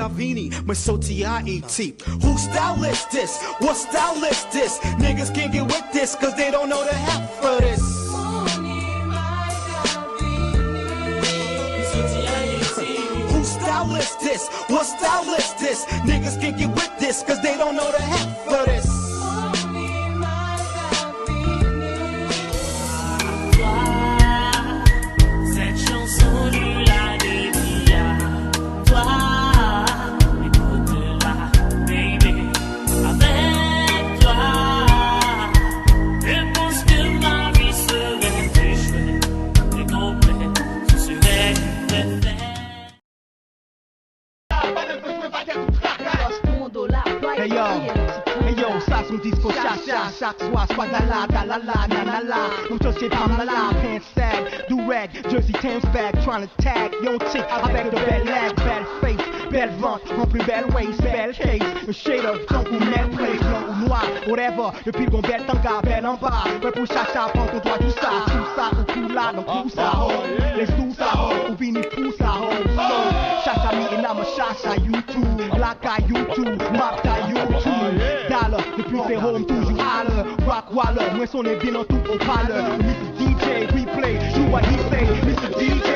Savini, Masoti IET. Who style is this? What style is this? Niggas can't get with this cause they don't know the half of this. Who style is this? What style is this? Niggas can't get with this cause they don't know the half of this. Ça son disco cha-cha, chaque soir, soit la nanala. Don't touch it, I'm la pants sag, do rag, jersey Thames bag, tryna tag, young chick avec de belles lèvres, belle face, belle ventre, en plus belle waist, belle case, un shade of don't ou mad place, blanc ou noir, whatever, depuis qu'on belle tanga, belle en bas, ouais pour cha-cha, prends ton doigt, tout ça, ou tout là, donc tout ça, laisse tout ça, ou vini tout ça, cha-cha me and I'm a cha-cha, YouTube, black eye YouTube, map eye YouTube, dollar, depuis c'est home toujours holler, rock waller, moi son est bien en tout au parleur, Mr. DJ, replay, do what he say, Mr. DJ,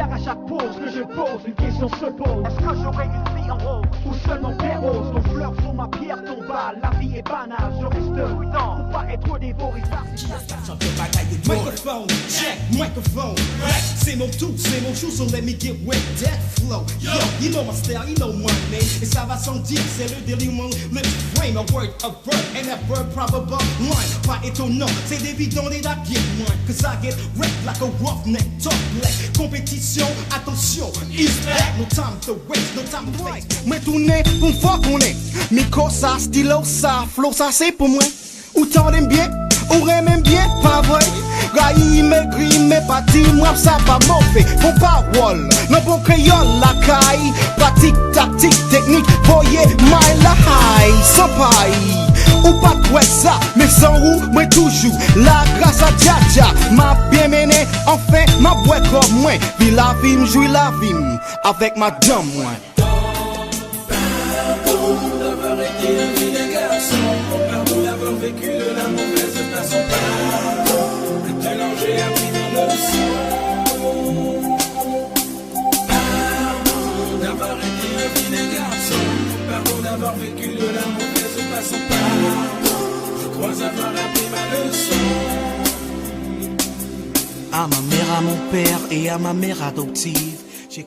à chaque pause que je pose, une question se pose. Est-ce que j'aurais une vie en rose ou seulement des roses? Nos fleurs sont ma pierre tombale, la vie est banale, je reste prudent pour pas être dévoré par Microphone, check, microphone, right. C'est mon tout, c'est mon chou, so let me get with that flow. Yo, you know my style, you know my name. Et ça va sans dire, c'est le délitement. Let's frame a word, a verb, and that verb probable line. Pas étonnant, c'est évident that I get one. Cause I get wrecked like a roughneck, talk black. Compétition, attention, is back. No time to waste, no time to waste. Mais tourner, pour fois qu'on est. Micro ça, stylo ça, flow ça c'est pour moi. Ou t'en aimes bien, ou même bien, pas vrai. Gaï, maigri, mais pas dit, moi ça pas mauvais. Bon parole, non bon créole, la caille. Pratique, tactique, technique, voyez, my la high, sans paille. Ou pas quoi ça, mais sans roue, moi toujours. La grâce à Dja, m'a bien mené, enfin, ma boîte comme moi. Vis la vie, jouis la vie, avec ma dame, moi. Pardon d'avoir été un vilain garçon. Pardon d'avoir vécu de la mauvaise façon. Maintenant j'ai appris ma leçon. Pardon d'avoir été un vilain garçon. Pardon d'avoir vécu de la mauvaise façon. Pardon, je crois avoir appris ma leçon. À ma mère, à mon père et à ma mère adoptive, j'ai